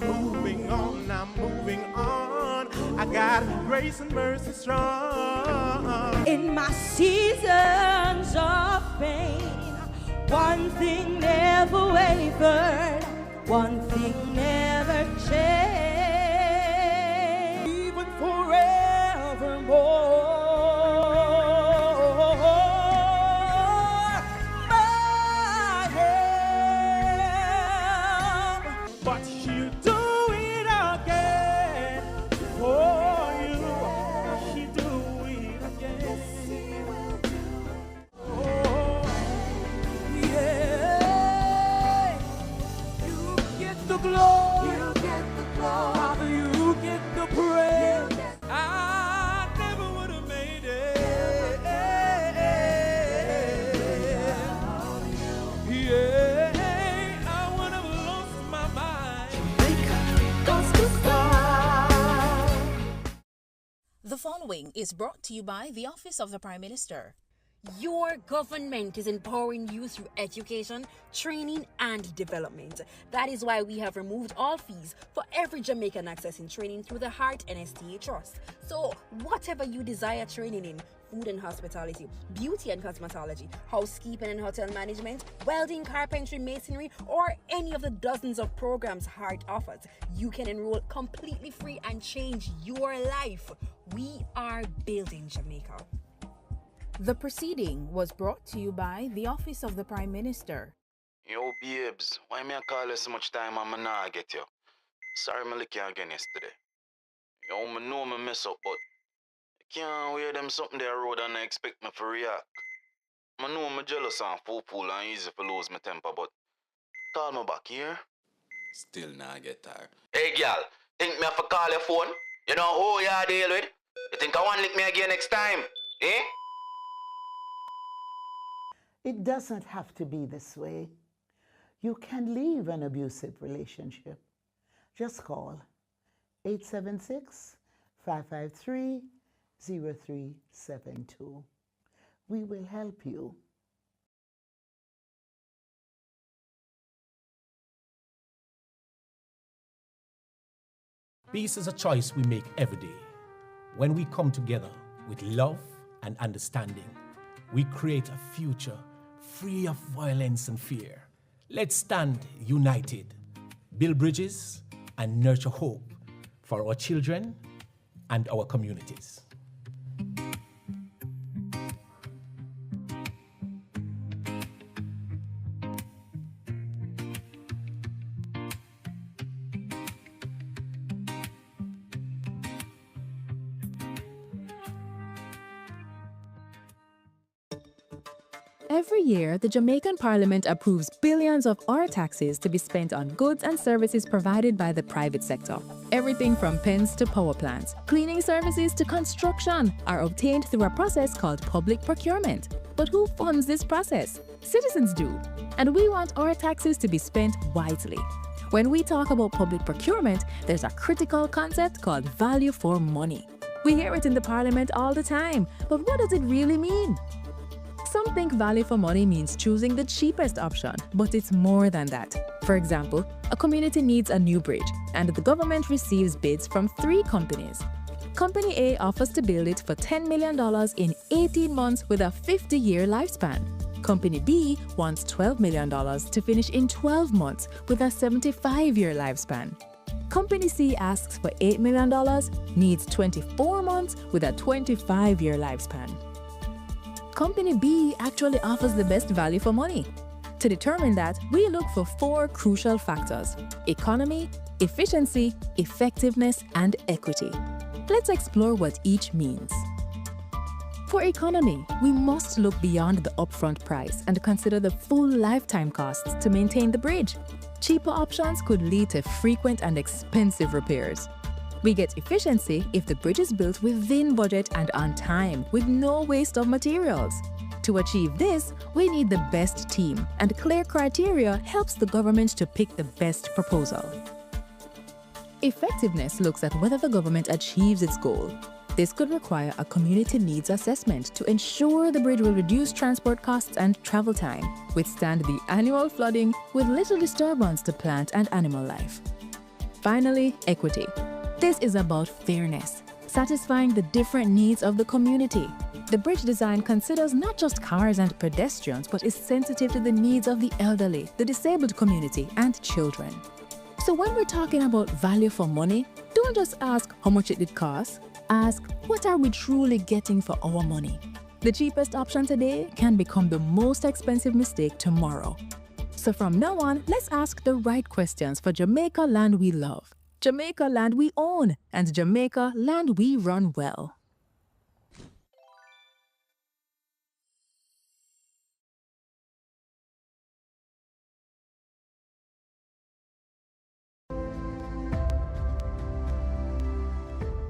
I'm moving on, I got grace and mercy strong. In my seasons of pain, one thing never wavered, one thing never changed, even forevermore. The following is brought to you by the Office of the Prime Minister. Your government is empowering you through education, training, and development. That is why we have removed all fees for every Jamaican accessing training through the Heart NSTA Trust. So, whatever you desire training in, food and hospitality, beauty and cosmetology, housekeeping and hotel management, welding, carpentry, masonry, or any of the dozens of programs Heart offers, you can enroll completely free and change your life. We are building Jamaica. The proceeding was brought to you by the Office of the Prime Minister. Yo, babes, why me I call you so much time and I not get you? Sorry me lick you again yesterday. Yo, me know me mess up, but I can't wear them something there road and I expect me to react. I know me jealous and fool and easy to lose my temper, but call me back here. Still not get tired. Hey, girl, think me have to call your phone? You know who you are deal with? You think I want to lick me again next time? Eh? It doesn't have to be this way. You can leave an abusive relationship. Just call 876-553-0372. We will help you. Peace is a choice we make every day. When we come together with love and understanding, we create a future free of violence and fear. Let's stand united, build bridges, and nurture hope for our children and our communities. Every year, the Jamaican Parliament approves billions of our taxes to be spent on goods and services provided by the private sector. Everything from pens to power plants, cleaning services to construction are obtained through a process called public procurement. But who funds this process? Citizens do. And we want our taxes to be spent wisely. When we talk about public procurement, there's a critical concept called value for money. We hear it in the Parliament all the time, but what does it really mean? Some think value for money means choosing the cheapest option, but it's more than that. For example, a community needs a new bridge, and the government receives bids from 3 companies. Company A offers to build it for $10 million in 18 months with a 50-year lifespan. Company B wants $12 million to finish in 12 months with a 75-year lifespan. Company C asks for $8 million, needs 24 months with a 25-year lifespan. Company B actually offers the best value for money. To determine that, we look for 4 crucial factors: economy, efficiency, effectiveness, and equity. Let's explore what each means. For economy, we must look beyond the upfront price and consider the full lifetime costs to maintain the bridge. Cheaper options could lead to frequent and expensive repairs. We get efficiency if the bridge is built within budget and on time, with no waste of materials. To achieve this, we need the best team, and clear criteria helps the government to pick the best proposal. Effectiveness looks at whether the government achieves its goal. This could require a community needs assessment to ensure the bridge will reduce transport costs and travel time, withstand the annual flooding with little disturbance to plant and animal life. finally, equity. This is about fairness, satisfying the different needs of the community. The bridge design considers not just cars and pedestrians, but is sensitive to the needs of the elderly, the disabled community, and children. So when we're talking about value for money, don't just ask how much it did cost. Ask, what are we truly getting for our money? The cheapest option today can become the most expensive mistake tomorrow. So from now on, let's ask the right questions for Jamaica land we love, Jamaica land we own, and Jamaica land we run well. I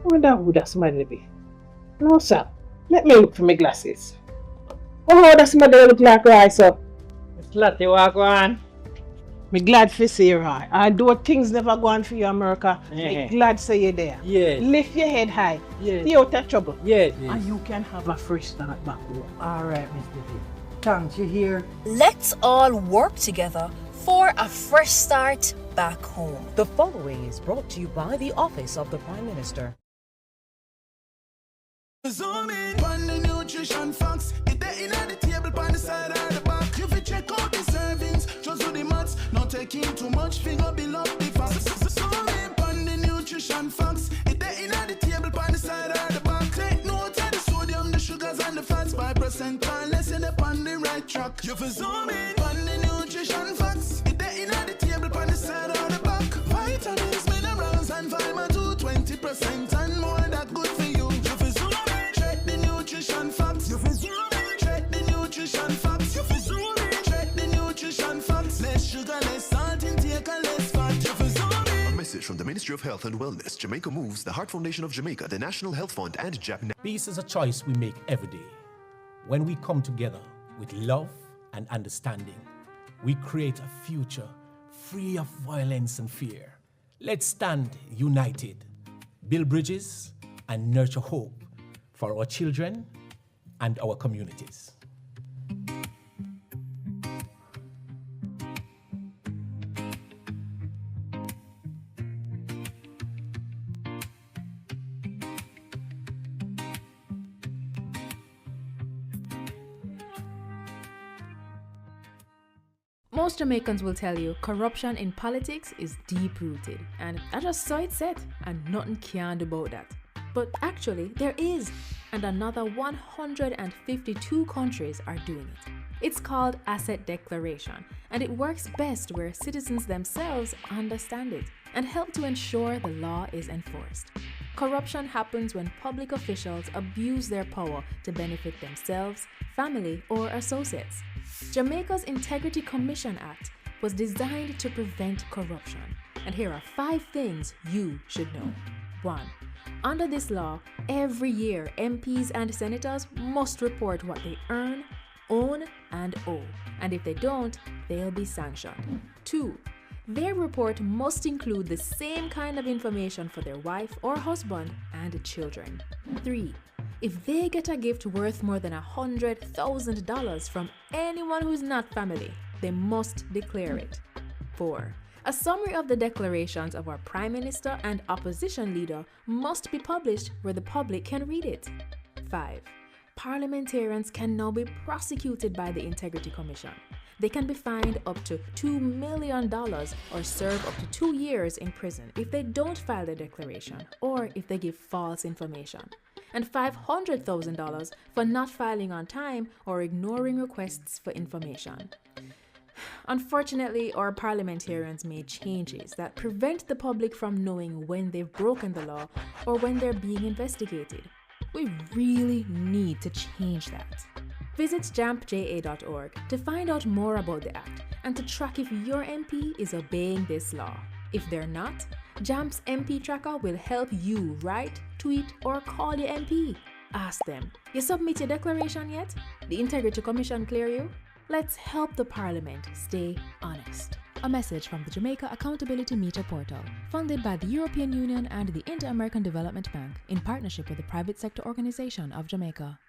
wonder who that somebody be. No, sir. Let me look for my glasses. Oh, that somebody look like Roy, sir. It's Lottie, walk on. Me glad for see you, Roy. Although things never go on for you, America, me glad say you there. Yes. Lift your head high. Yes. Stay out of trouble. Yes. And you can have a fresh start back home. All right, Mr. V. Thanks, you hear? Let's all work together for a fresh start back home. The following is brought to you by the Office of the Prime Minister. Zoom in on the nutrition facts. It in at the table on the side or the back. You fi check out the servings, just do the maths. Not taking too much, finger below the facts. Zoom in on the nutrition facts. It in at the table on the side or the back. Take note of the sodium, the sugars and the fats. 5% or less in the on the right track. You fi zoom in on the nutrition facts. It in at the table on the side or the back. Vitamins, minerals and vitamin 2, 20% and more that good for you. Nutrition facts. You feel check the nutrition facts. You feel check the nutrition facts. Less sugar, less salt intake, and less fat. You feel A message from the Ministry of Health and Wellness, Jamaica Moves, the Heart Foundation of Jamaica, the National Health Fund, and Japan. Peace is a choice we make every day. When we come together with love and understanding, we create a future free of violence and fear. Let's stand united, build bridges, and nurture hope for our children and our communities. Most Jamaicans will tell you corruption in politics is deep-rooted, and I just saw it said, and nothing can do about that. But actually, there is, and another 152 countries are doing it. It's called asset declaration, and it works best where citizens themselves understand it and help to ensure the law is enforced. Corruption happens when public officials abuse their power to benefit themselves, family, or associates. Jamaica's Integrity Commission Act was designed to prevent corruption, and here are 5 things you should know. 1. Under this law, every year MPs and senators must report what they earn, own, and owe, and if they don't, they'll be sanctioned. 2. Their report must include the same kind of information for their wife or husband and children. 3. If they get a gift worth more than $100,000 from anyone who's not family, they must declare it. 4. A summary of the declarations of our Prime Minister and opposition leader must be published where the public can read it. 5. Parliamentarians can now be prosecuted by the Integrity Commission. They can be fined up to $2 million or serve up to 2 years in prison if they don't file the declaration or if they give false information, and $500,000 for not filing on time or ignoring requests for information. Unfortunately, our parliamentarians made changes that prevent the public from knowing when they've broken the law or when they're being investigated. We really need to change that. Visit jampja.org to find out more about the act and to track if your MP is obeying this law. If they're not, JAMP's MP Tracker will help you write, tweet, or call your MP. Ask them, you submit your declaration yet? The Integrity Commission clear you? Let's help the Parliament stay honest. A message from the Jamaica Accountability Meter Portal, funded by the European Union and the Inter-American Development Bank in partnership with the Private Sector Organization of Jamaica.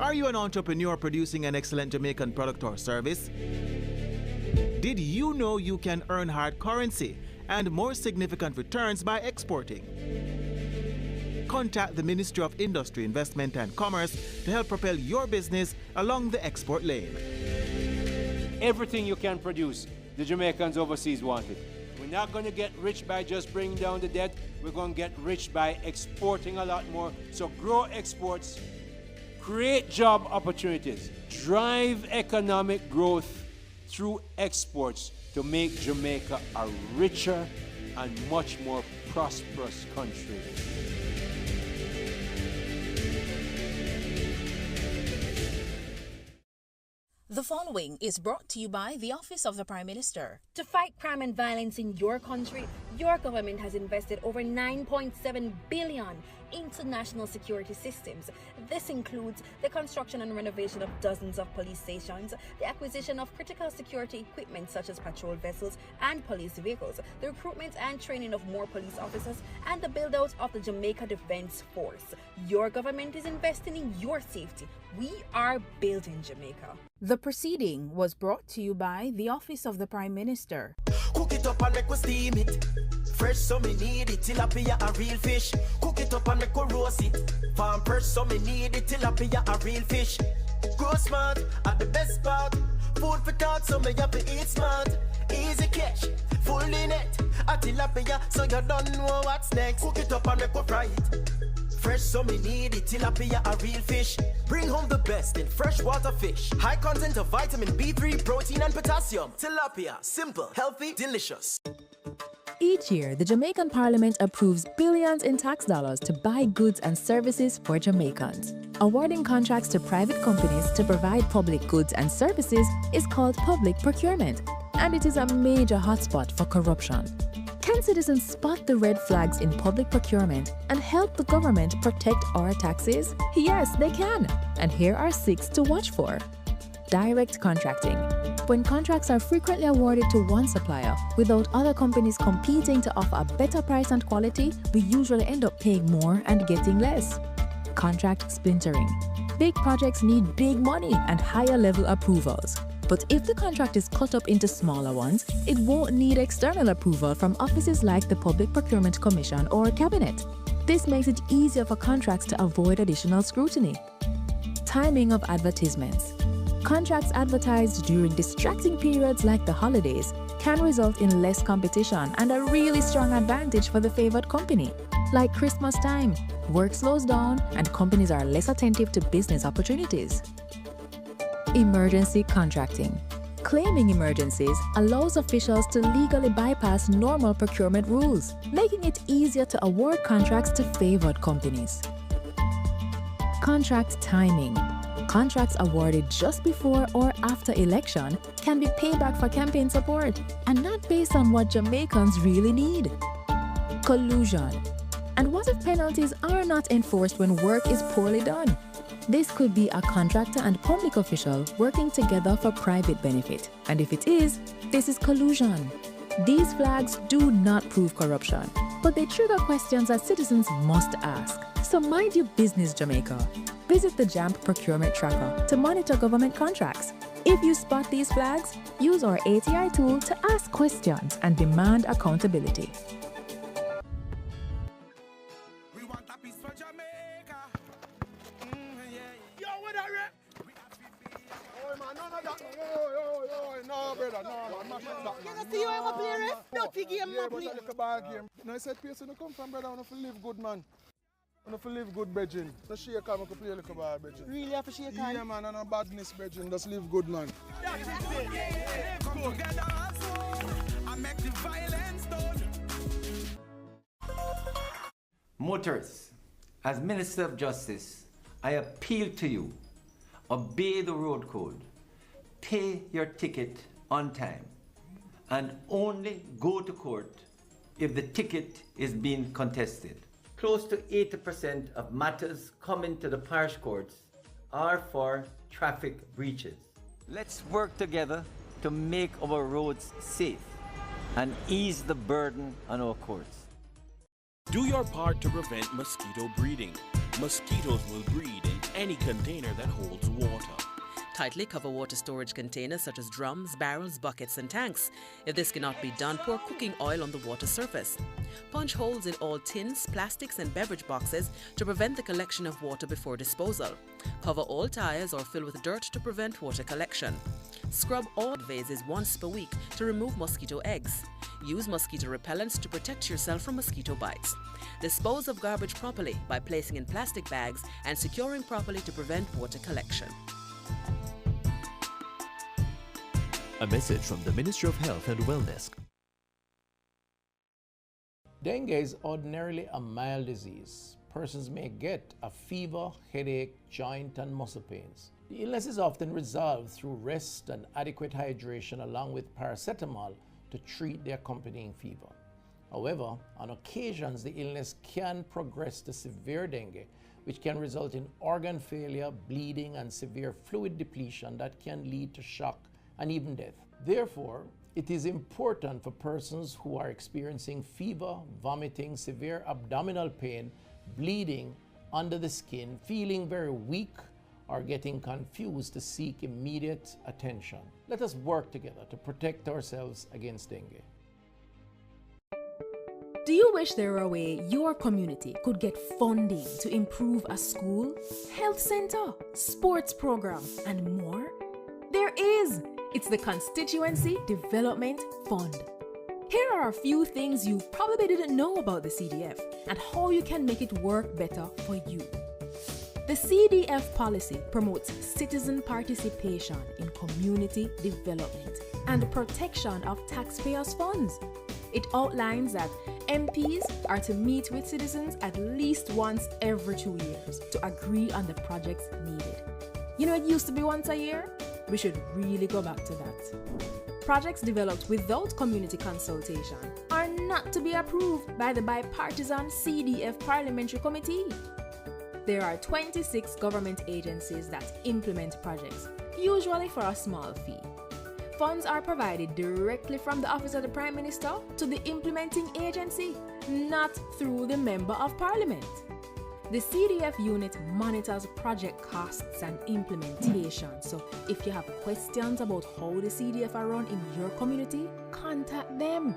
Are you an entrepreneur producing an excellent Jamaican product or service? Did you know you can earn hard currency and more significant returns by exporting? Contact the Ministry of Industry, Investment and Commerce to help propel your business along the export lane. Everything you can produce, the Jamaicans overseas want it. We're not going to get rich by just bringing down the debt. We're going to get rich by exporting a lot more. So grow exports, create job opportunities, drive economic growth through exports to make Jamaica a richer and much more prosperous country. The following is brought to you by the Office of the Prime Minister. To fight crime and violence in your country, your government has invested over $9.7 billion into national security systems. This includes the construction and renovation of dozens of police stations, the acquisition of critical security equipment such as patrol vessels and police vehicles, the recruitment and training of more police officers, and the build-out of the Jamaica Defense Force. Your government is investing in your safety. We are building Jamaica. The proceeding was brought to you by the Office of the Prime Minister. Cook it up and make we steam it. Fresh so me need it, tilapia a real fish. Cook it up and make we roast it. Farm fresh so me need it, tilapia a real fish. Grow smart at the best part. Food for thought so me have to eat smart. Easy catch, fully net. A tilapia so you don't know what's next. Cook it up and make we fry it. Fresh so me need it, tilapia a real fish. Bring home the best in freshwater fish. High content of vitamin B3, protein and potassium. Tilapia, simple, healthy, delicious. Each year, the Jamaican Parliament approves billions in tax dollars to buy goods and services for Jamaicans. Awarding contracts to private companies to provide public goods and services is called public procurement, and it is a major hotspot for corruption. Can citizens spot the red flags in public procurement and help the government protect our taxes? Yes, they can. And here are 6 to watch for. Direct contracting. When contracts are frequently awarded to one supplier without other companies competing to offer a better price and quality, we usually end up paying more and getting less. Contract splintering. Big projects need big money and higher level approvals. But if the contract is cut up into smaller ones, it won't need external approval from offices like the Public Procurement Commission or Cabinet. This makes it easier for contracts to avoid additional scrutiny. Timing of advertisements. Contracts advertised during distracting periods like the holidays can result in less competition and a really strong advantage for the favored company. Like Christmas time, work slows down and companies are less attentive to business opportunities. Emergency contracting. Claiming emergencies allows officials to legally bypass normal procurement rules, making it easier to award contracts to favored companies. Contract timing. Contracts awarded just before or after election can be payback for campaign support and not based on what Jamaicans really need. Collusion. And what if penalties are not enforced when work is poorly done? This could be a contractor and public official working together for private benefit. And if it is, this is collusion. These flags do not prove corruption, but they trigger questions that citizens must ask. So mind your business, Jamaica. Visit the JAMP Procurement Tracker to monitor government contracts. If you spot these flags, use our ATI tool to ask questions and demand accountability. No, I said, Pearson, you come from, brother, I want to live good, man. I want to live good, brethren. Just shake hands, I can play a little bit, brethren. Really have to shake hands? Yeah, man, and no badness, brethren. Just live good, man. Motorists, as Minister of Justice, I appeal to you, obey the road code, pay your ticket on time, and only go to court if the ticket is being contested. Close to 80% of matters coming to the parish courts are for traffic breaches. Let's work together to make our roads safe and ease the burden on our courts. Do your part to prevent mosquito breeding. Mosquitoes will breed in any container that holds water. Tightly cover water storage containers such as drums, barrels, buckets, and tanks. If this cannot be done, pour cooking oil on the water surface. Punch holes in all tins, plastics, and beverage boxes to prevent the collection of water before disposal. Cover all tires or fill with dirt to prevent water collection. Scrub all vases once per week to remove mosquito eggs. Use mosquito repellents to protect yourself from mosquito bites. Dispose of garbage properly by placing in plastic bags and securing properly to prevent water collection. A message from the Ministry of Health and Wellness. Dengue is ordinarily a mild disease. Persons may get a fever, headache, joint, and muscle pains. The illness is often resolved through rest and adequate hydration along with paracetamol to treat the accompanying fever. However, on occasions, the illness can progress to severe dengue, which can result in organ failure, bleeding, and severe fluid depletion that can lead to shock and even death. Therefore, it is important for persons who are experiencing fever, vomiting, severe abdominal pain, bleeding under the skin, feeling very weak, or getting confused to seek immediate attention. Let us work together to protect ourselves against dengue. Do you wish there were a way your community could get funding to improve a school, health center, sports program, and more? There is! It's the Constituency Development Fund. Here are a few things you probably didn't know about the CDF and how you can make it work better for you. The CDF policy promotes citizen participation in community development and the protection of taxpayers' funds. It outlines that MPs are to meet with citizens at least once every 2 years to agree on the projects needed. You know, it used to be once a year. We should really go back to that. Projects developed without community consultation are not to be approved by the bipartisan CDF Parliamentary Committee. There are 26 government agencies that implement projects, usually for a small fee. Funds are provided directly from the Office of the Prime Minister to the implementing agency, not through the Member of Parliament. The CDF unit monitors project costs and implementation, so if you have questions about how the CDF are run in your community, contact them.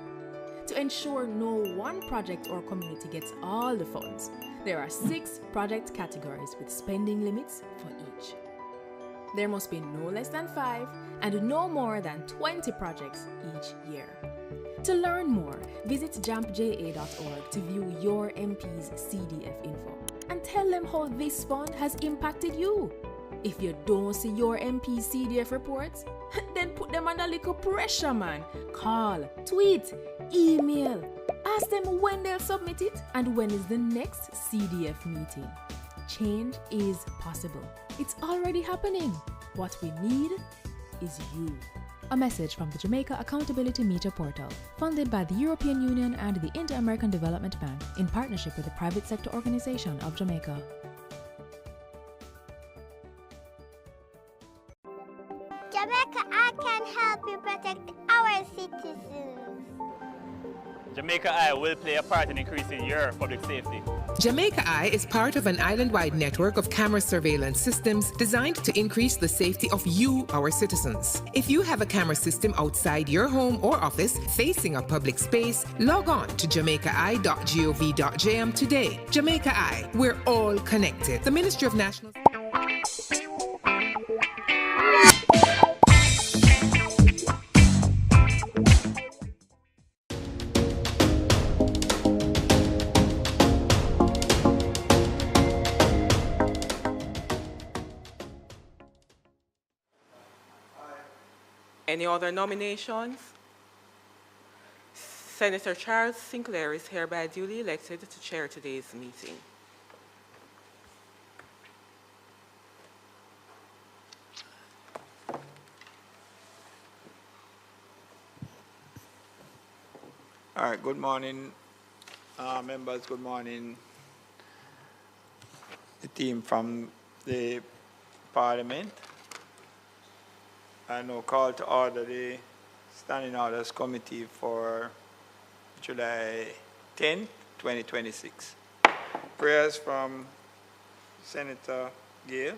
To ensure no one project or community gets all the funds, there are 6 project categories with spending limits for each. There must be no less than 5 and no more than 20 projects each year. To learn more, visit jampja.org to view your MP's CDF info and tell them how this fund has impacted you. If you don't see your MP's CDF reports, then put them under little pressure, man. Call, tweet, email. Ask them when they'll submit it and when is the next CDF meeting. Change is possible. It's already happening. What we need is you. A message from the Jamaica Accountability Meter Portal, funded by the European Union and the Inter-American Development Bank in partnership with the Private Sector Organization of Jamaica. Jamaica, I can help you protect our citizens. Jamaica Eye will play a part in increasing your public safety. Jamaica Eye is part of an island-wide network of camera surveillance systems designed to increase the safety of you, our citizens. If you have a camera system outside your home or office facing a public space, log on to jamaicaeye.gov.jm today. Jamaica Eye, we're all connected. The Ministry of National... Any other nominations? Senator Charles Sinclair is hereby duly elected to chair today's meeting. All right, good morning, members, good morning, the team from the Parliament. I now call to order the Standing Orders Committee for July 10, 2026. Prayers from Senator Gail?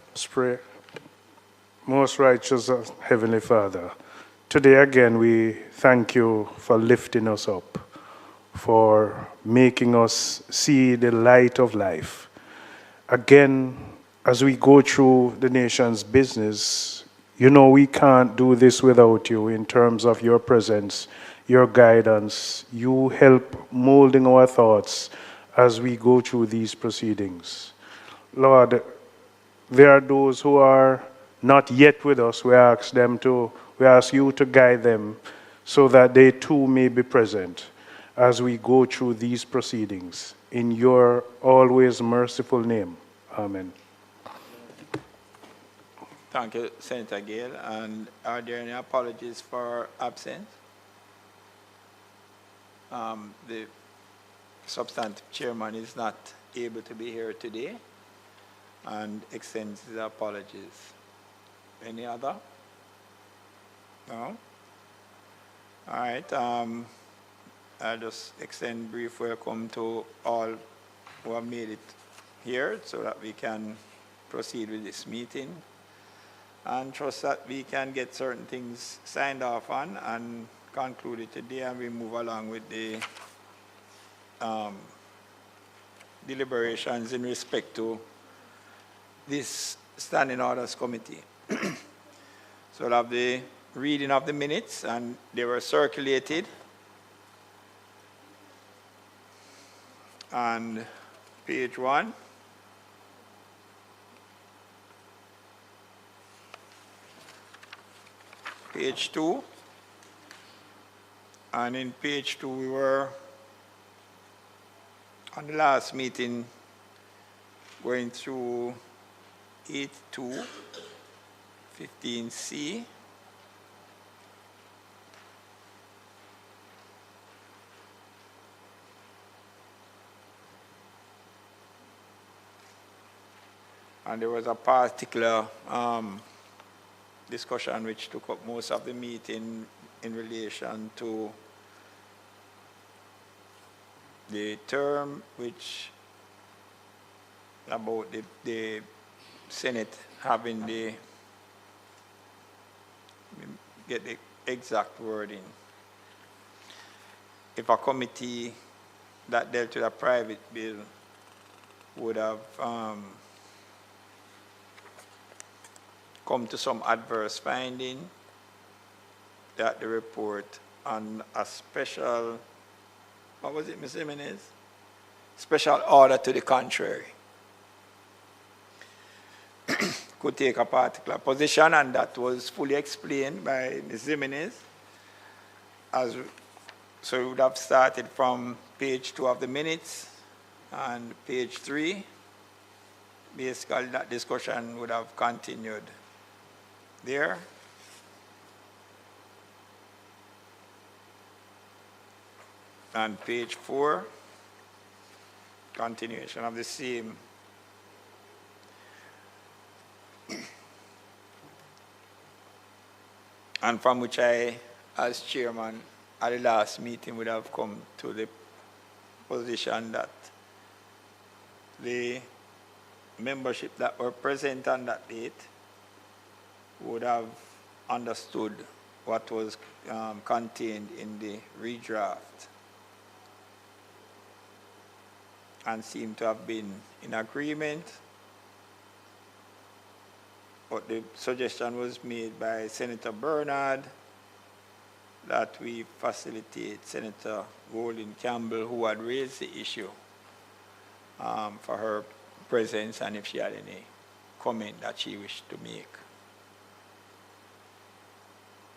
Let's pray. Most righteous Heavenly Father, today again we thank you for lifting us up, for making us see the light of life. Again, as we go through the nation's business, you know we can't do this without you in terms of your presence, your guidance. You help molding our thoughts as we go through these proceedings. Lord, there are those who are not yet with us. We ask you to guide them so that they too may be present as we go through these proceedings. In your always merciful name. Amen. Thank you, Senator Gale. And are there any apologies for absence? The substantive chairman is not able to be here today and extends his apologies. Any other? No? All right. I'll just extend brief welcome to all who have made it here so that we can proceed with this meeting and trust that we can get certain things signed off on and conclude it today, and we move along with the deliberations in respect to this Standing Orders Committee. So we'll have the reading of the minutes, and they were circulated. And page 1. Page 2. And in page 2 we were on the last meeting going through 8.2, 15C, and there was a particular discussion which took up most of the meeting in relation to the term which about the Senate having the, get the exact wording. If a committee that dealt with a private bill would have come to some adverse finding, that the report on a special, what was it, Ms. Jimenez? Special order to the contrary could take a particular position, and that was fully explained by Ms. Jimenez. So we would have started from page 2 of the minutes and page 3. Basically, that discussion would have continued there. And page 4, continuation of the same. And from which I, as chairman, at the last meeting would have come to the position that the membership that were present on that date would have understood what was contained in the redraft and seemed to have been in agreement. But the suggestion was made by Senator Bernard that we facilitate Senator Golden Campbell, who had raised the issue, for her presence and if she had any comment that she wished to make,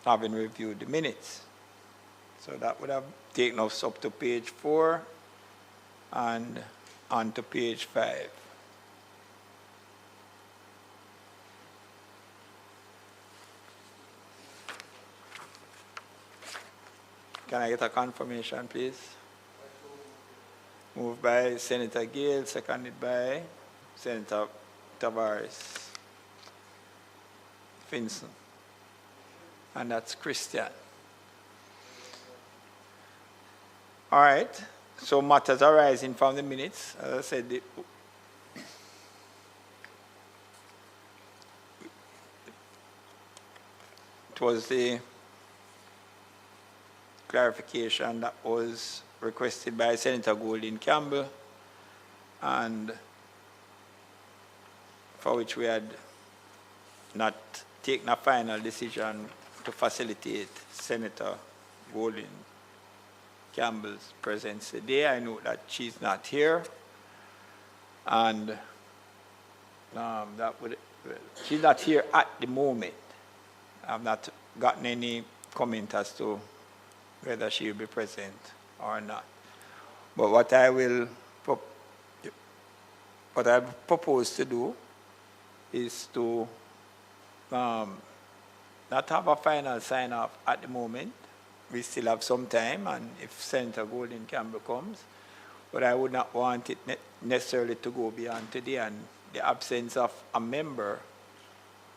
having reviewed the minutes. So that would have taken us up to page 4 and on to page 5. Can I get a confirmation, please? Moved by Senator Gale, seconded by Senator Tavares. Vincent. And that's Christian. All right. So matters arising from the minutes, as I said, it was the clarification that was requested by Senator Golding Campbell, and for which we had not taken a final decision to facilitate Senator Golding Campbell's presence today. I know that she's not here, and she's not here at the moment. I've not gotten any comment as to whether she will be present or not. But what I propose to do is to not have a final sign-off at the moment. We still have some time, and if Senator Golding Campbell comes, but I would not want it necessarily to go beyond today, and the absence of a member,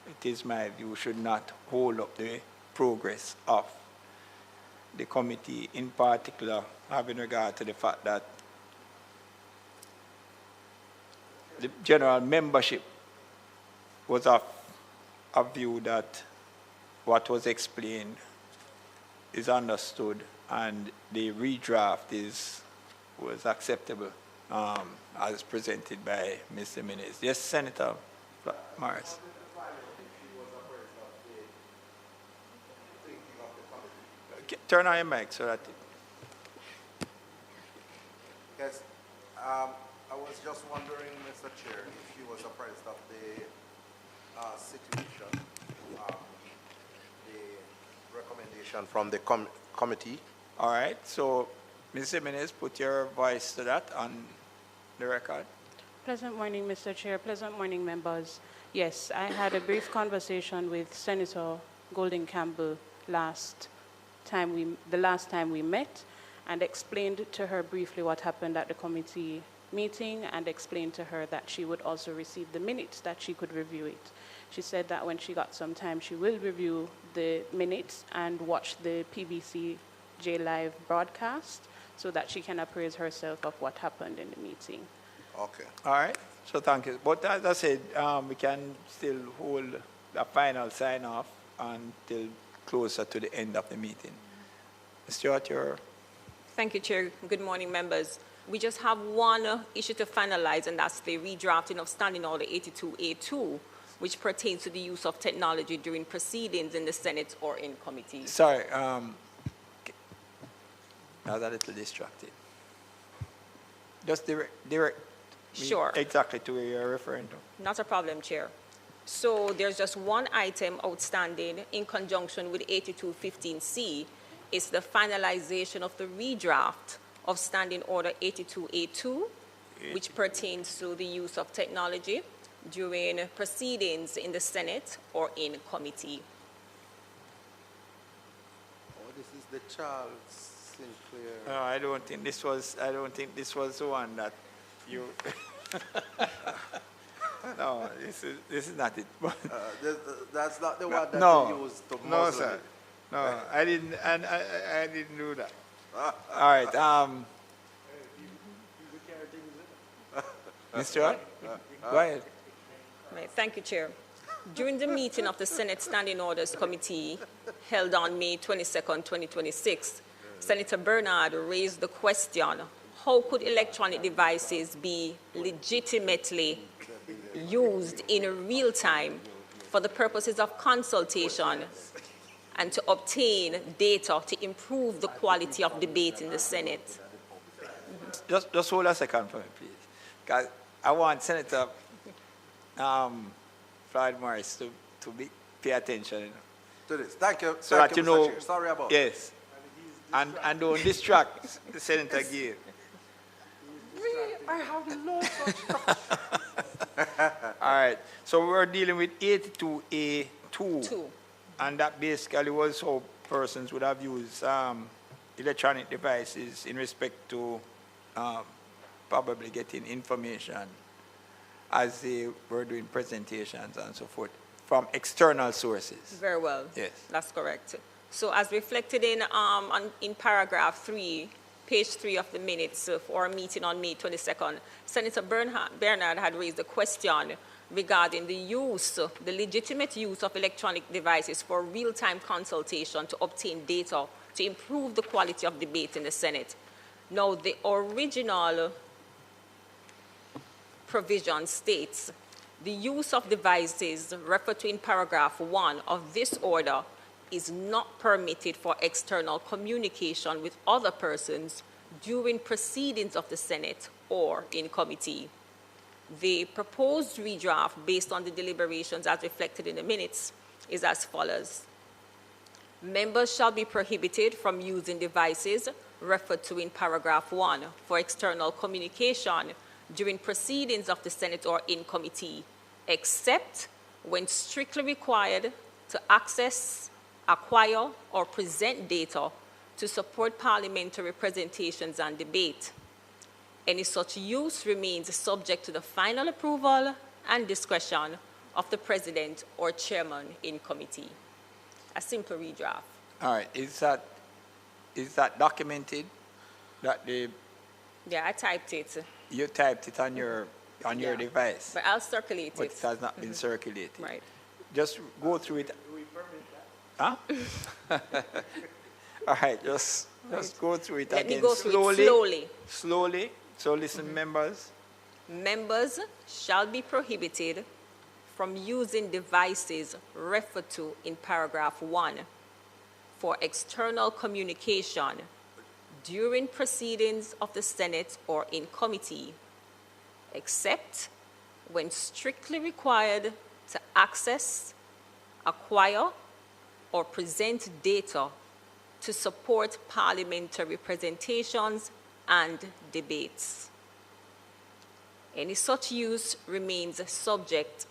it is my view, should not hold up the progress of the committee, in particular having regard to the fact that the general membership was of a view that what was explained is understood and the redraft was acceptable as presented by Mr. Minez. Yes, Senator Morris. Okay, turn on your mic so that. Yes, I was just wondering, Mr. Chair, if you was apprised of the situation, the recommendation from the committee. All right, so Mr. Minez, put your voice to that on the record. Pleasant morning, Mr. Chair. Pleasant morning, members. Yes, I had a brief conversation with Senator Golding Campbell the last time we met, and explained to her briefly what happened at the committee meeting, and explained to her that she would also receive the minutes, that she could review it. She said that when she got some time, she will review the minutes and watch the PBC J Live broadcast so that she can appraise herself of what happened in the meeting. Okay. All right, so thank you. But as I said, we can still hold the final sign-off until closer to the end of the meeting. Ms. Stewart, you're... Thank you, Chair. Good morning, members. We just have one issue to finalize, and that's the redrafting of Standing Order 82A2, which pertains to the use of technology during proceedings in the Senate or in committee. Sorry, I was a little distracted. Just direct Sure. exactly to where you're referring to. Not a problem, Chair. So there's just one item outstanding in conjunction with 8215C. It's the finalization of the redraft of Standing Order 82A2, which pertains to the use of technology during proceedings in the Senate or in committee. Oh, this is the Charles Sinclair. No, I don't think this was the one that you. No, this is not it. That's not the one that you used to muzzle. No, sir. No, I didn't, and I didn't do that. All right. Mr. Stewart, go ahead. Right, thank you, Chair. During the meeting of the Senate Standing Orders Committee held on May 22nd, 2026, Senator Bernard raised the question, how could electronic devices be legitimately used in real time for the purposes of consultation and to obtain data to improve the quality of debate in the Senate? Just hold a second for me, please. Because I want Senator Floyd Morris to pay attention to this. Thank you. So Thank that you, you Mr. know. Chair. Sorry about yes. And don't distract the Senator Gill. I have no such All right. So we're dealing with 82A2. And that basically was how persons would have used electronic devices in respect to probably getting information as they were doing presentations and so forth from external sources. Very well. Yes. That's correct. So as reflected in paragraph 3 page 3 of the minutes for our meeting on May 22nd, Senator Bernard had raised a question regarding the legitimate use of electronic devices for real-time consultation to obtain data to improve the quality of debate in the Senate. Now, the original provision states, the use of devices referred to in paragraph 1 of this order is not permitted for external communication with other persons during proceedings of the Senate or in committee. The proposed redraft, based on the deliberations as reflected in the minutes, is as follows. Members shall be prohibited from using devices referred to in paragraph 1 for external communication during proceedings of the Senate or in committee, except when strictly required to access, acquire, or present data to support parliamentary presentations and debate. Any such use remains subject to the final approval and discretion of the President or Chairman in committee. A simple redraft. All right, is that documented? That the Yeah, I typed it. You typed it on your device. But I'll circulate But it. it has not been circulated. Right. Just go through it. Huh? All right, just go through it Let again. me go through it slowly. Slowly. So listen, members. Members shall be prohibited from using devices referred to in paragraph 1 for external communication during proceedings of the Senate or in committee, except when strictly required to access, acquire, or present data to support parliamentary presentations and debates. Any such use remains subject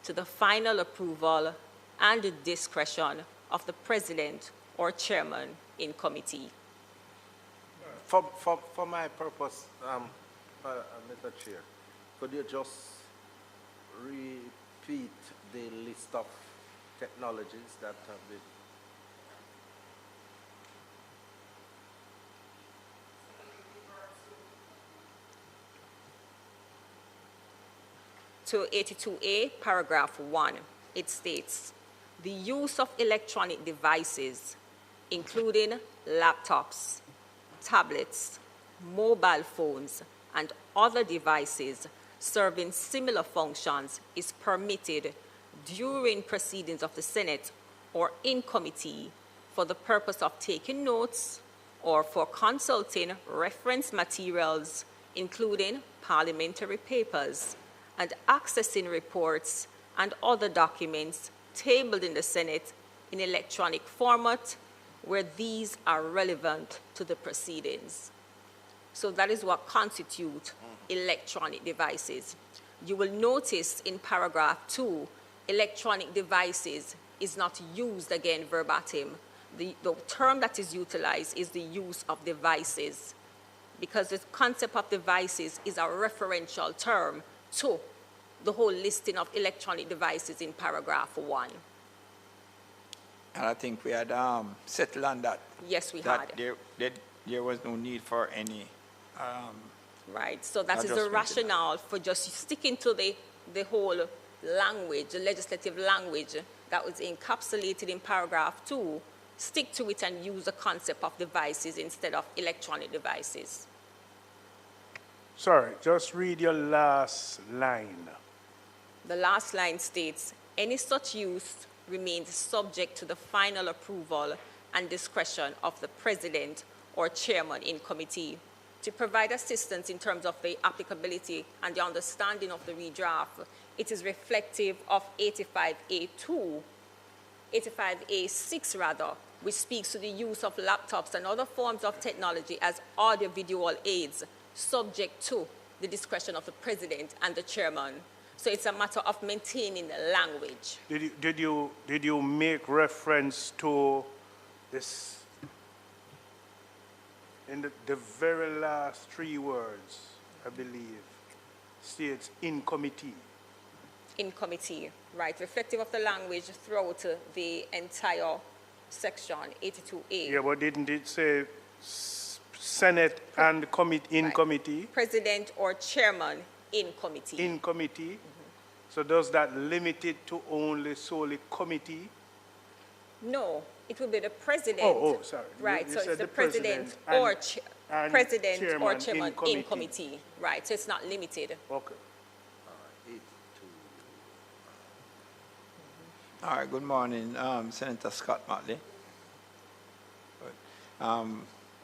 to the final approval and discretion of the President or Chairman in committee. For my purpose, Mr. Chair, could you just repeat the list of technologies that have been? To 82A, paragraph 1, it states, the use of electronic devices, including laptops, tablets, mobile phones, and other devices serving similar functions is permitted during proceedings of the Senate or in committee for the purpose of taking notes or for consulting reference materials, including parliamentary papers, and accessing reports and other documents tabled in the Senate in electronic format where these are relevant to the proceedings. So that is what constitutes electronic devices. You will notice in paragraph 2, electronic devices is not used again verbatim. The term that is utilized is the use of devices, because the concept of devices is a referential term to the whole listing of electronic devices in paragraph 1. And I think we had settled on that. Yes, we that had. There was no need for any. Right, so that is the rationale for just sticking to the whole language, the legislative language that was encapsulated in paragraph 2. Stick to it and use the concept of devices instead of electronic devices. Sorry, just read your last line. The last line states, any such use remains subject to the final approval and discretion of the President or Chairman in committee. To provide assistance in terms of the applicability and the understanding of the redraft, it is reflective of 85A2, 85A6 rather, which speaks to the use of laptops and other forms of technology as audio-visual aids, subject to the discretion of the President and the Chairman. So it's a matter of maintaining the language. Did you make reference to this in the very last 3 words, I believe, states in committee? In committee, right, reflective of the language throughout the entire section 82A. Yeah, but didn't it say Senate and in committee? President or chairman in committee. In committee. So does that limit it to only solely committee? No, it will be the president. Oh, sorry. Right, You so said it's the the president or chairman in committee. Right, so it's not limited. Okay. All right, good morning, Senator Scott Motley.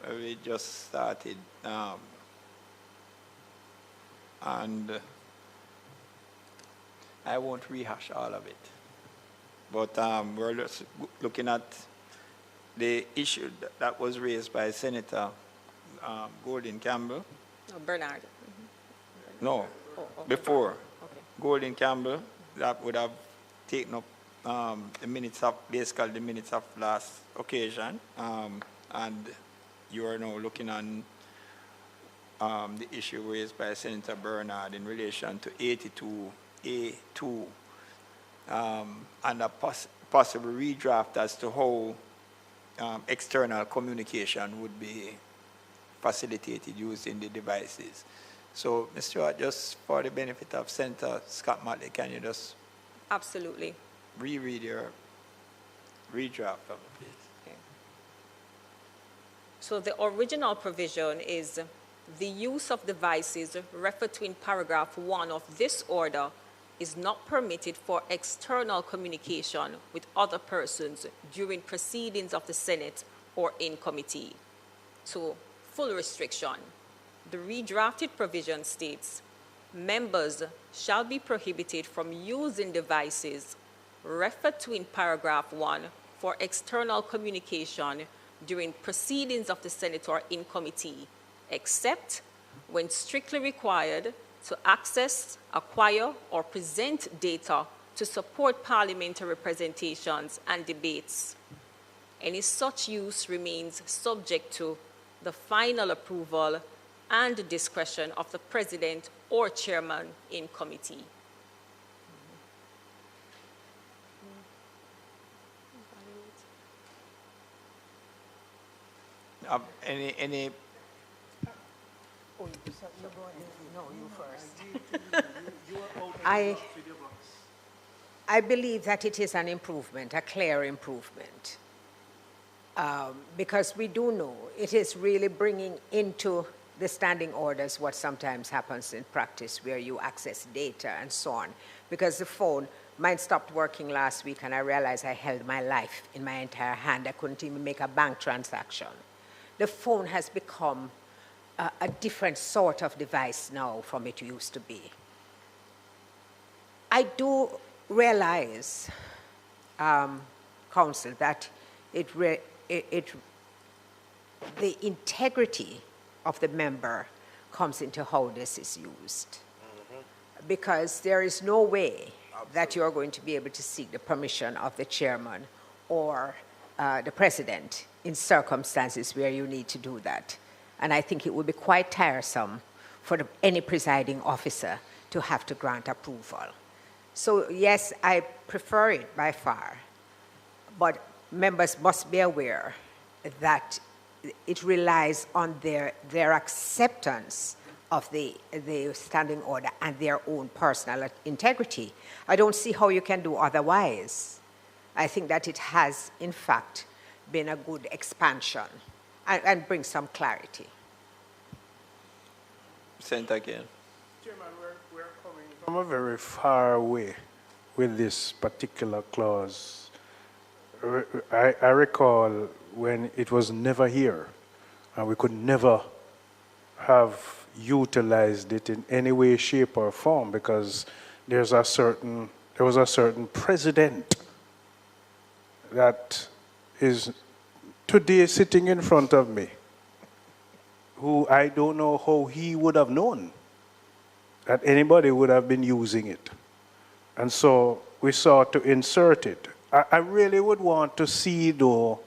We just started, and I won't rehash all of it. But we're just looking at the issue that was raised by Senator Gordon Campbell. Oh, Bernard. No, before. Okay. Gordon Campbell, that would have taken up the minutes of, basically the minutes of last occasion. And you are now looking on the issue raised by Senator Bernard in relation to 82A2 and a possible redraft as to how external communication would be facilitated using the devices. So, Mr. Stewart, just for the benefit of Senator Scott Motley, can you just Absolutely. reread your redraft of it, please? Okay. So the original provision is the use of devices referred to in paragraph 1 of this order is not permitted for external communication with other persons during proceedings of the Senate or in committee. So, full restriction. The redrafted provision states, members shall be prohibited from using devices referred to in paragraph 1 for external communication during proceedings of the Senate or in committee, except when strictly required to access, acquire, or present data to support parliamentary representations and debates. Any such use remains subject to the final approval and discretion of the president or chairman in committee. Any No, you first. I believe that it is an improvement, a clear improvement, because we do know it is really bringing into the standing orders what sometimes happens in practice where you access data and so on. Because the phone, mine stopped working last week and I realized I held my life in my entire hand. I couldn't even make a bank transaction. The phone has become a different sort of device now from it used to be. I do realize, Council, that the integrity of the member comes into how this is used. Because there is no way that you're going to be able to seek the permission of the chairman or the president in circumstances where you need to do that. And I think it would be quite tiresome for any presiding officer to have to grant approval. So yes, I prefer it by far, but members must be aware that it relies on their acceptance of the standing order and their own personal integrity. I don't see how you can do otherwise. I think that it has, in fact, been a good expansion and bring some clarity. Senator again. Chairman, we're coming from a very far way with this particular clause. I recall when it was never here, and we could never have utilized it in any way, shape, or form because there was a certain president that is today sitting in front of me, who I don't know how he would have known that anybody would have been using it. And so we sought to insert it. I really would want to see, though,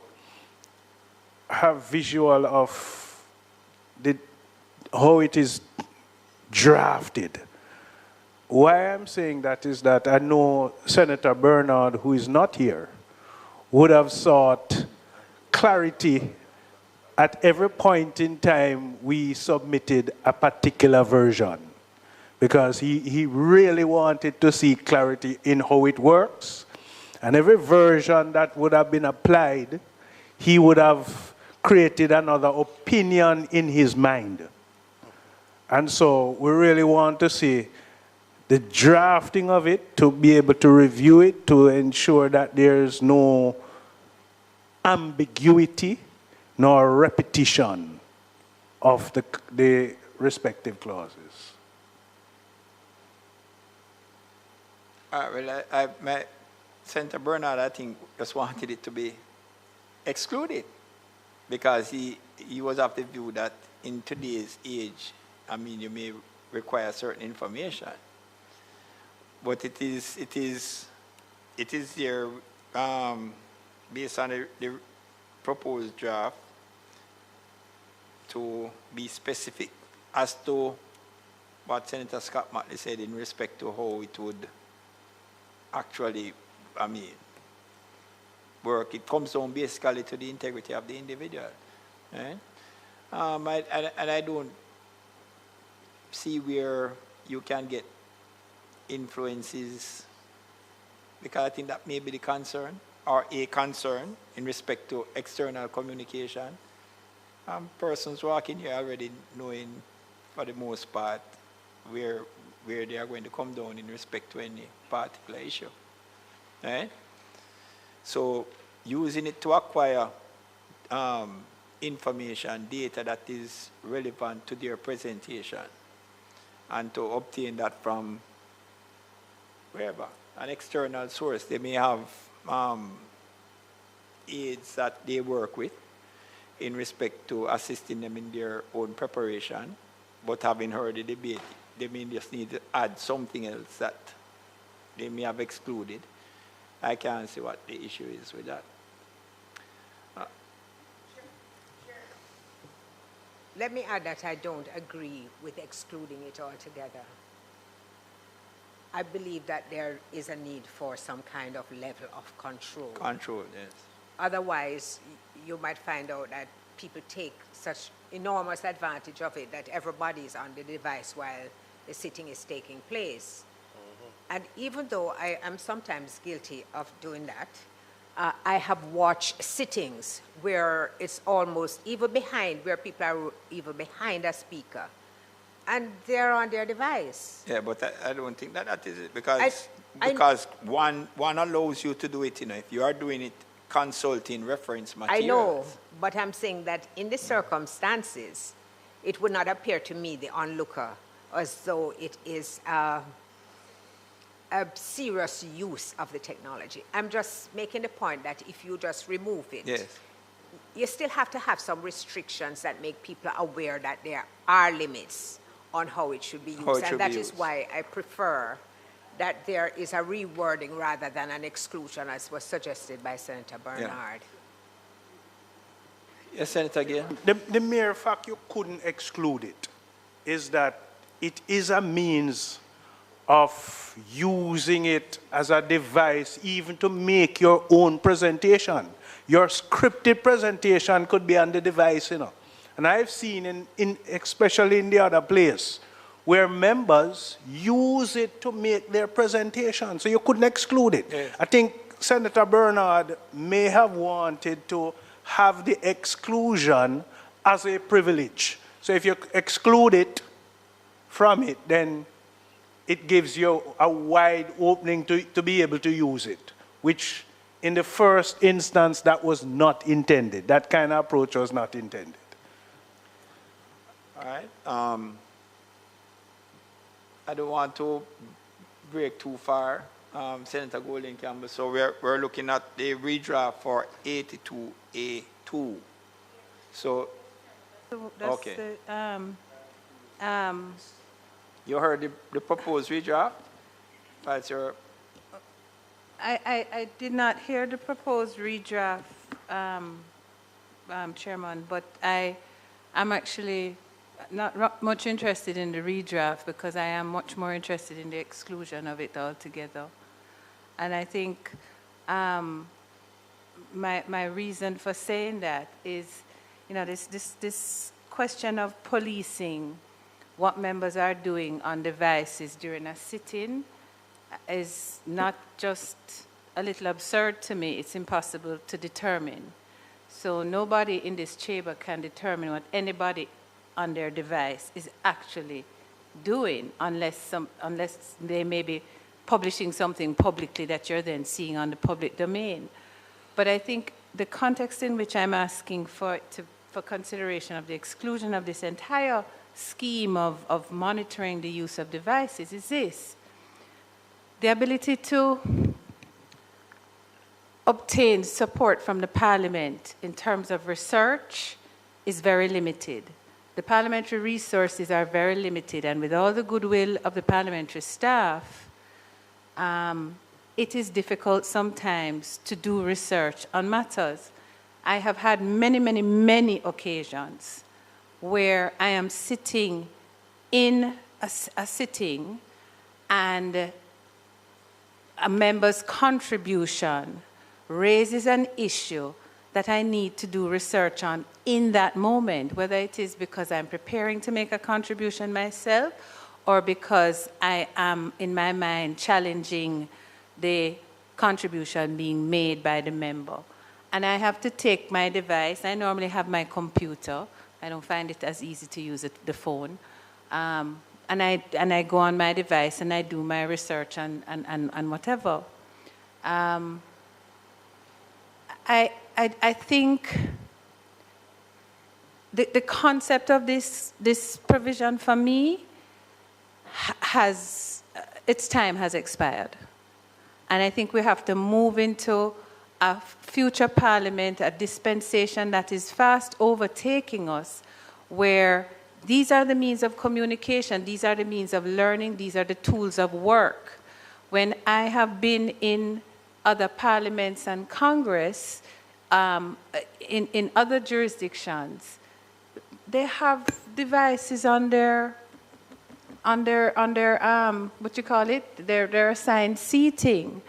have visual of how it is drafted. Why I'm saying that is that I know Senator Bernard, who is not here, would have sought clarity at every point in time, we submitted a particular version because he really wanted to see clarity in how it works. And every version that would have been applied, he would have created another opinion in his mind. And so we really want to see the drafting of it, to be able to review it, to ensure that there's no ambiguity nor repetition of the respective clauses. Well, Senator Bernard, I think, just wanted it to be excluded because he was of the view that in today's age, I mean, you may require certain information, but it is there based on the proposed draft to be specific as to what Senator Scott Matley said in respect to how it would actually, I mean, work. It comes down basically to the integrity of the individual. Right? And I don't see where you can get influences, because I think that may be the concern, or a concern in respect to external communication. Persons walking here already knowing, for the most part, where they are going to come down in respect to any particular issue. Right? So using it to acquire information, data that is relevant to their presentation, and to obtain that from wherever, an external source. They may have aides that they work with in respect to assisting them in their own preparation, but having heard the debate, they may just need to add something else that they may have excluded. I can't see what the issue is with that. Let me add that I don't agree with excluding it altogether. I believe that there is a need for some kind of level of control. Control, yes. Otherwise, you might find out that people take such enormous advantage of it that everybody is on the device while the sitting is taking place. And even though I am sometimes guilty of doing that, I have watched sittings where it's almost even behind, where people are even behind a speaker, and they're on their device. Yeah, but I don't think that is it, because one allows you to do it, you know, if you are doing it consulting reference materials. I know, but I'm saying that in the circumstances, it would not appear to me, the onlooker, as though it is a serious use of the technology. I'm just making the point that if you just remove it, yes, you still have to have some restrictions that make people aware that there are limits on how it should be used. And that is why I prefer that there is a rewording rather than an exclusion, as was suggested by Senator Bernard. Yeah. Yes, Senator, again. The mere fact you couldn't exclude it is that it is a means of using it as a device even to make your own presentation. Your scripted presentation could be on the device, you know. And I've seen, especially in the other place, where members use it to make their presentation. So you couldn't exclude it. Yes. I think Senator Bernard may have wanted to have the exclusion as a privilege. So if you exclude it from it, then it gives you a wide opening to be able to use it, which in the first instance, that was not intended. That kind of approach was not intended. All right. I don't want to break too far, Senator Golden Campbell. So we're looking at the redraft for 82A2. So that's okay. The, you heard the proposed redraft? That's your... I did not hear the proposed redraft, Chairman, but I'm actually not much interested in the redraft because I am much more interested in the exclusion of it altogether. And I think my reason for saying that is you know, this question of policing what members are doing on devices during a sit-in is not just a little absurd to me, it's impossible to determine. So nobody in this chamber can determine what anybody on their device is actually doing unless they may be publishing something publicly that you're then seeing on the public domain. But I think the context in which I'm asking for consideration of the exclusion of this entire scheme of monitoring the use of devices is this. The ability to obtain support from the Parliament in terms of research is very limited. The parliamentary resources are very limited, and with all the goodwill of the parliamentary staff, it is difficult sometimes to do research on matters. I have had many, many, many occasions where I am sitting in a sitting and a member's contribution raises an issue that I need to do research on in that moment, whether it is because I'm preparing to make a contribution myself or because I am, in my mind, challenging the contribution being made by the member. And I have to take my device. I normally have my computer. I don't find it as easy to use the phone. And I go on my device and I do my research and whatever. I think the concept of this provision for me its time has expired. And I think we have to move into a future parliament, a dispensation that is fast overtaking us, where these are the means of communication, these are the means of learning, these are the tools of work. When I have been in other parliaments and Congress, in other jurisdictions, they have devices on their what you call it, their assigned seating,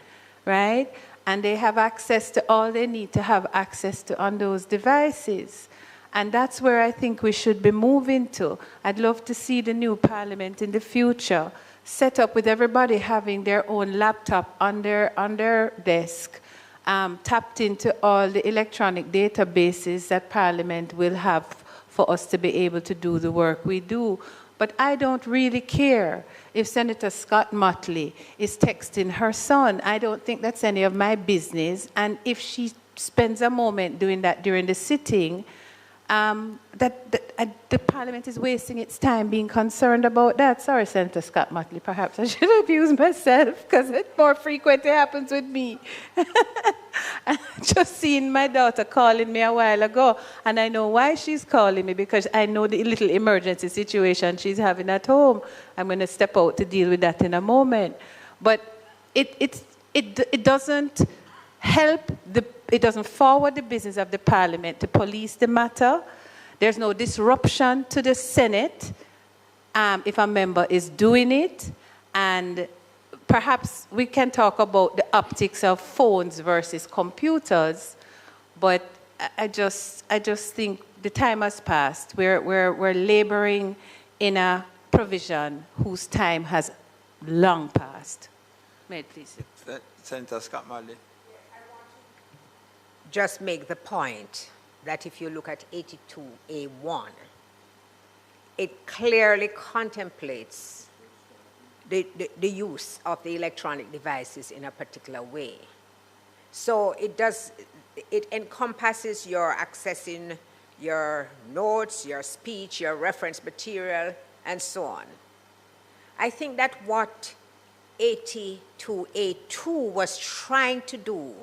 right? And they have access to all they need to have access to on those devices. And that's where I think we should be moving to. I'd love to see the new parliament in the future set up with everybody having their own laptop on their desk, tapped into all the electronic databases that Parliament will have for us to be able to do the work we do. But I don't really care if Senator Scott Motley is texting her son. I don't think that's any of my business. And if she spends a moment doing that during the sitting, the Parliament is wasting its time being concerned about that. Sorry, Senator Scott Motley, perhaps I should have used myself because it more frequently happens with me. Just seeing my daughter calling me a while ago, and I know why she's calling me, because I know the little emergency situation she's having at home. I'm going to step out to deal with that in a moment. But it doesn't help, it doesn't forward the business of the Parliament to police the matter. There's no disruption to the Senate if a member is doing it. And perhaps we can talk about the optics of phones versus computers, but I just think the time has passed. We're laboring in a provision whose time has long passed. May it please. Senator Scott Motley. Just make the point that if you look at 82A1, it clearly contemplates the use of the electronic devices in a particular way. So it encompasses your accessing your notes, your speech, your reference material, and so on. I think that what 82A2 was trying to do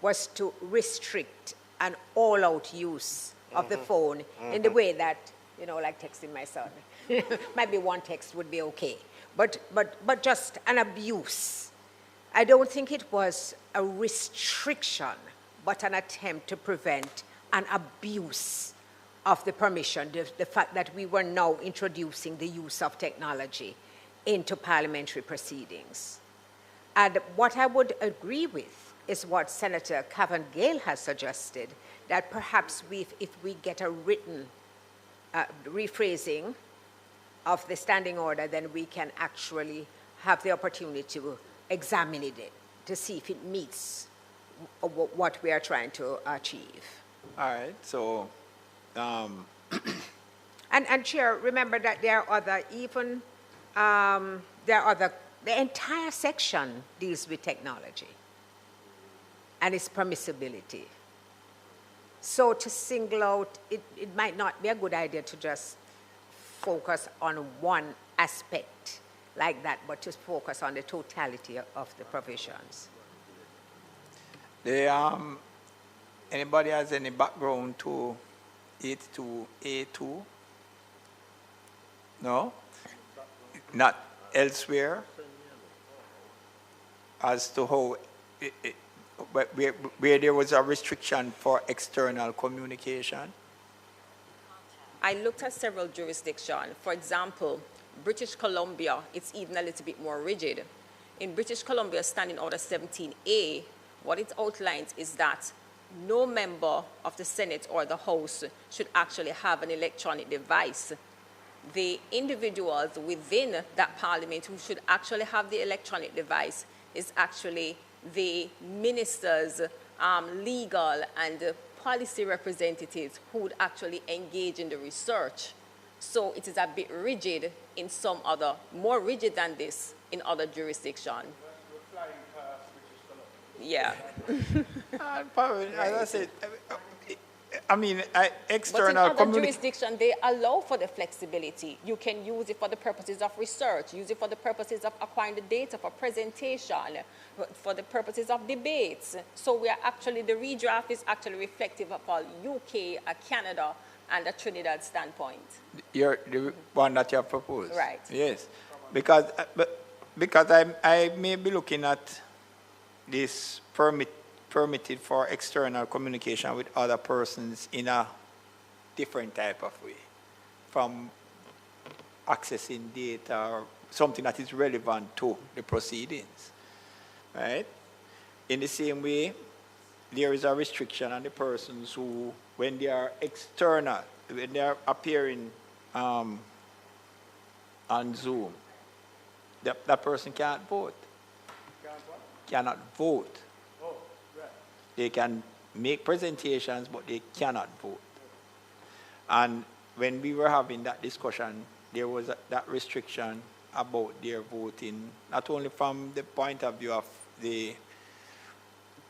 was to restrict an all-out use of the phone in the way that, like texting my son. Maybe one text would be okay. But just an abuse. I don't think it was a restriction, but an attempt to prevent an abuse of the permission, the fact that we were now introducing the use of technology into parliamentary proceedings. And what I would agree with is what Senator Cavan Gale has suggested, that perhaps if we get a written rephrasing of the standing order, then we can actually have the opportunity to examine it to see if it meets what we are trying to achieve. All right, so. And Chair, remember that there are other, the entire section deals with technology and its permissibility. So to single out, it might not be a good idea to just focus on one aspect like that, but to focus on the totality of the provisions. Anybody has any background to 82A2? No? Not elsewhere? As to how, where there was a restriction for external communication? I looked at several jurisdictions. For example, British Columbia, it's even a little bit more rigid. In British Columbia Standing Order 17A, what it outlines is that no member of the Senate or the House should actually have an electronic device. The individuals within that parliament who should actually have the electronic device is actually the ministers, legal and policy representatives who would actually engage in the research. So it is a bit rigid in some other, more rigid than this in other jurisdictions. Yeah. Probably, as I said, I mean, external but in other jurisdictions, they allow for the flexibility. You can use it for the purposes of research, use it for the purposes of acquiring the data for presentation, for the purposes of debates. So we are actually, the redraft is actually reflective of all UK, a Canada, and a Trinidad standpoint. You're the one that you have proposed? Right. Yes. Because I may be looking at this permitted for external communication with other persons in a different type of way, from accessing data or something that is relevant to the proceedings, right? In the same way, there is a restriction on the persons who, when they are external, when they are appearing on Zoom, that person can't vote. Cannot vote. Oh, right. They can make presentations, but they cannot vote. And when we were having that discussion, there was that restriction about their voting, not only from the point of view of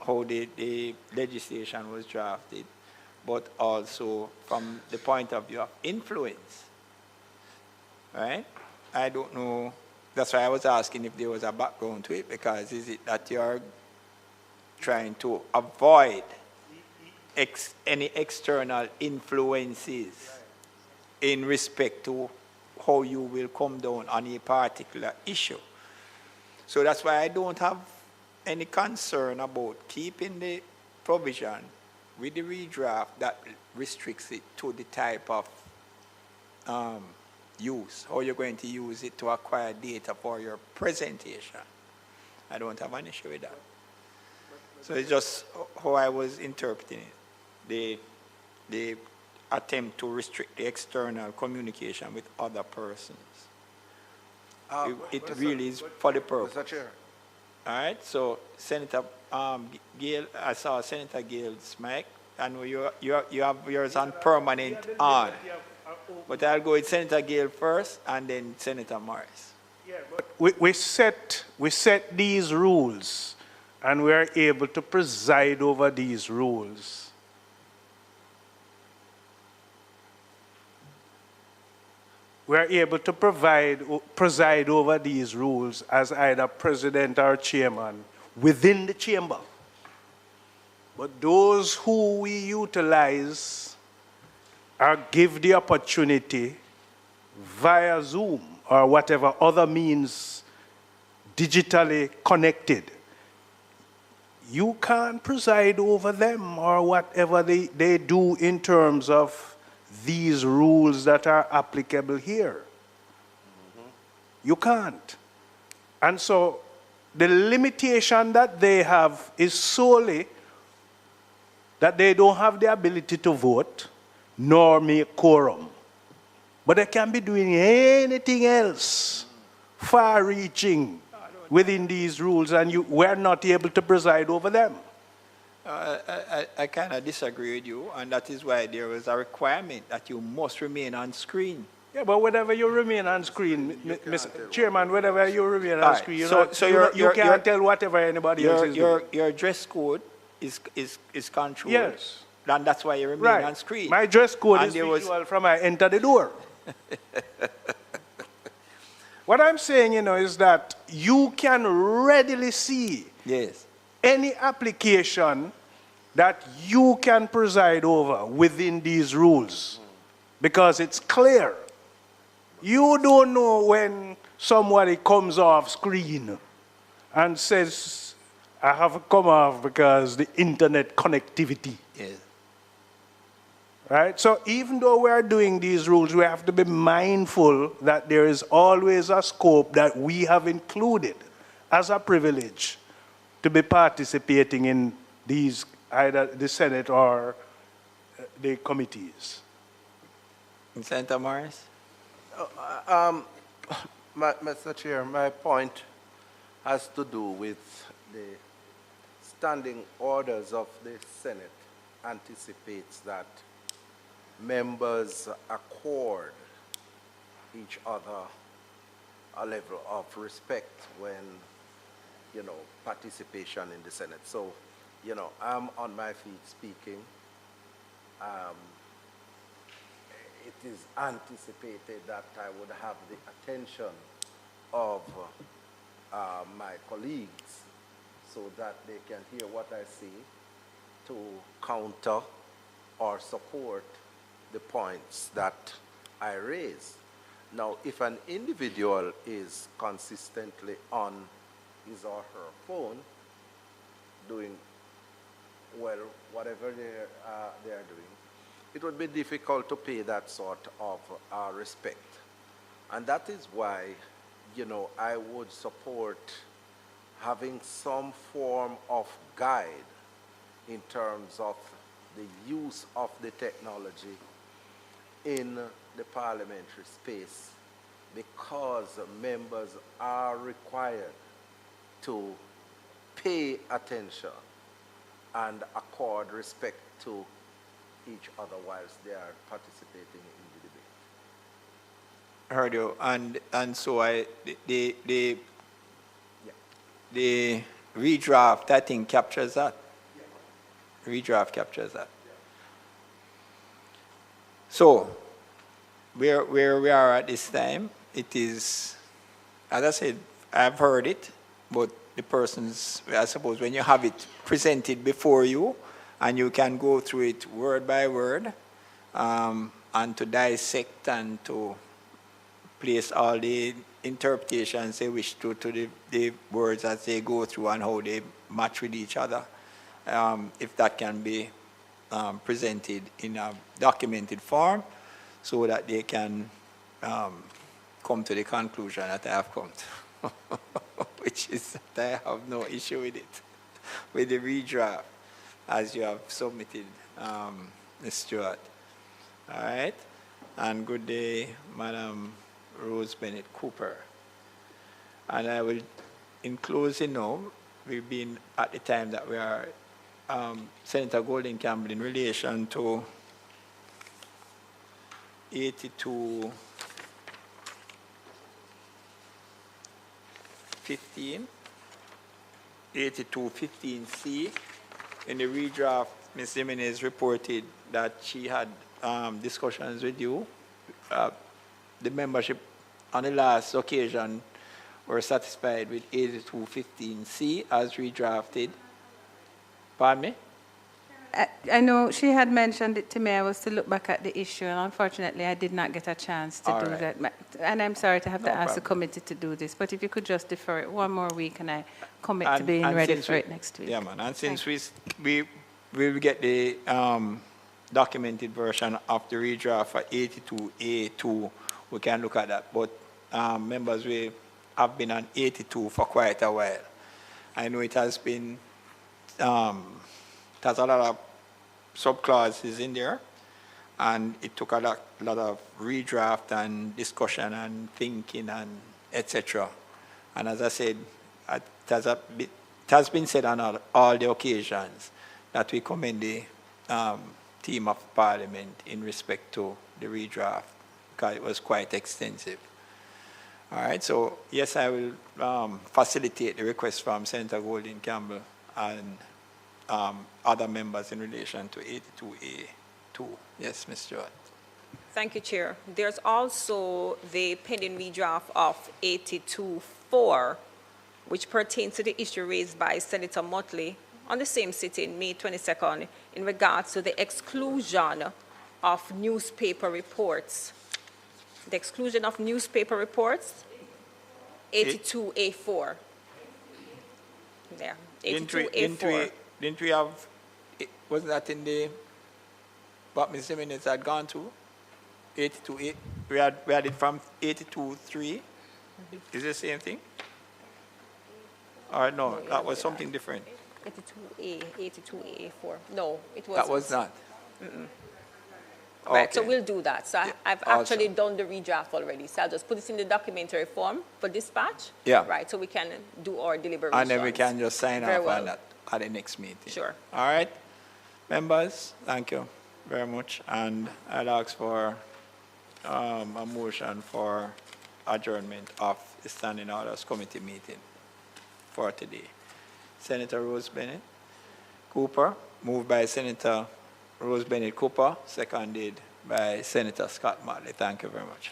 how the legislation was drafted, but also from the point of view of influence. Right? I don't know. That's why I was asking if there was a background to it, because is it that you're trying to avoid any external influences in respect to how you will come down on a particular issue? So that's why I don't have any concern about keeping the provision with the redraft that restricts it to the type of use, how you're going to use it to acquire data for your presentation. I don't have an issue with that. So it's just how I was interpreting it. The attempt to restrict the external communication with other persons. It really is for the purpose. Mr. Chair. All right, so Senator Gale, I saw Senator Gale's mic, and you have yours on permanent on. But I'll go with Senator Gale first, and then Senator Morris. Yeah, but we set these rules, and we are able to preside over these rules. We are able to preside over these rules as either president or chairman within the chamber. But those who we utilize or give the opportunity via Zoom or whatever other means digitally connected, you can't preside over them or whatever they do in terms of these rules that are applicable here. You can't. And so the limitation that they have is solely that they don't have the ability to vote nor make quorum. But they can be doing anything else far-reaching within these rules, and we're not able to preside over them. I kind of disagree with you, and that is why there is a requirement that you must remain on screen. Yeah, but whenever you remain on screen, Mr. Chairman, whenever you remain on screen, you can't tell whatever anybody else is doing. Your dress code is controlled. Yes. And that's why you remain on screen. My dress code is visual from I enter the door. What I'm saying, is that you can readily see any application that you can preside over within these rules, because it's clear. You don't know when somebody comes off screen and says, I have to come off because the internet connectivity. Yes. Right? So even though we are doing these rules, we have to be mindful that there is always a scope that we have included as a privilege to be participating in these, either the Senate or the committees. Senator Morris? Mr. Chair, my point has to do with the standing orders of the Senate anticipates that members accord each other a level of respect when, participation in the Senate. So, I'm on my feet speaking. It is anticipated that I would have the attention of my colleagues so that they can hear what I say to counter or support the points that I raise. Now, if an individual is consistently on his or her phone doing, whatever they are doing, it would be difficult to pay that sort of respect. And that is why, I would support having some form of guide in terms of the use of the technology in the parliamentary space, because members are required to pay attention and accord respect to each other whilst they are participating in the debate. Heard you, and so the redraft, I think, captures that. Redraft captures that. So, where we are at this time, it is, as I said, I've heard it, but the persons, I suppose, when you have it presented before you, and you can go through it word by word, and to dissect and to place all the interpretations they wish to the words as they go through and how they match with each other, if that can be presented in a documented form so that they can come to the conclusion that I have come to, which is that I have no issue with it, with the redraft as you have submitted, Ms. Stewart. All right? And good day, Madam Rose Bennett Cooper. And I will, in closing now, we've been at the time that we are Senator Golden Campbell in relation to 8215C. In the redraft, Ms. Jimenez reported that she had discussions with you. The membership on the last occasion were satisfied with 8215C as redrafted. Pardon me? I know she had mentioned it to me. I was to look back at the issue, and unfortunately, I did not get a chance to do that. And I'm sorry to have to ask the committee to do this, but if you could just defer it one more week, and I commit to being ready for it next week. Yeah, man. And since we will get the documented version of the redraft for 82A2, we can look at that. But members, we have been on 82 for quite a while. I know it has been, it has a lot of sub-clauses in there, and it took a lot of redraft and discussion and thinking and etc. And as I said, it has been said on all the occasions that we commend the team of Parliament in respect to the redraft, because it was quite extensive. All right, so yes, I will facilitate the request from Senator Golding Campbell and other members in relation to 82A2. Yes, Ms. Stewart. Thank you, Chair. There's also the pending redraft of 82.4, which pertains to the issue raised by Senator Motley on the same sitting, May 22nd, in regards to the exclusion of newspaper reports. The exclusion of newspaper reports, 82A4. There, 82A4. Didn't we have, wasn't that in the, what Mr. Minutes had gone to? 82A, we had it from 82.3. Is it the same thing? Or no, that was something different. 82A4. No, it wasn't. That was not. Mm-mm. Okay. Right, so we'll do that. So I've actually done the redraft already. So I'll just put this in the documentary form for dispatch. Yeah. Right, so we can do our deliberations. And then we can just sign off on that at the next meeting. Sure. All right. Members, thank you very much. And I'd ask for a motion for adjournment of the Standing Orders Committee meeting for today. Senator Rose Bennett Cooper, moved by Senator Rose Bennett Cooper, seconded by Senator Scott Marley. Thank you very much.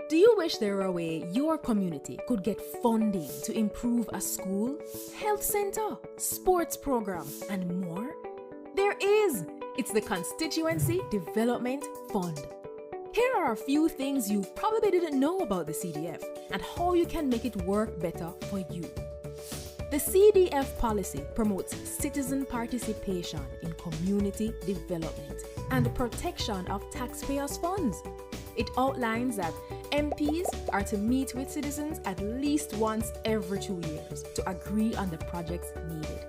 Do you wish there were a way your community could get funding to improve a school, health center, sports program, and more? There is! It's the Constituency Development Fund. Here are a few things you probably didn't know about the CDF and how you can make it work better for you. The CDF policy promotes citizen participation in community development and protection of taxpayers' funds. It outlines that MPs are to meet with citizens at least once every 2 years to agree on the projects needed.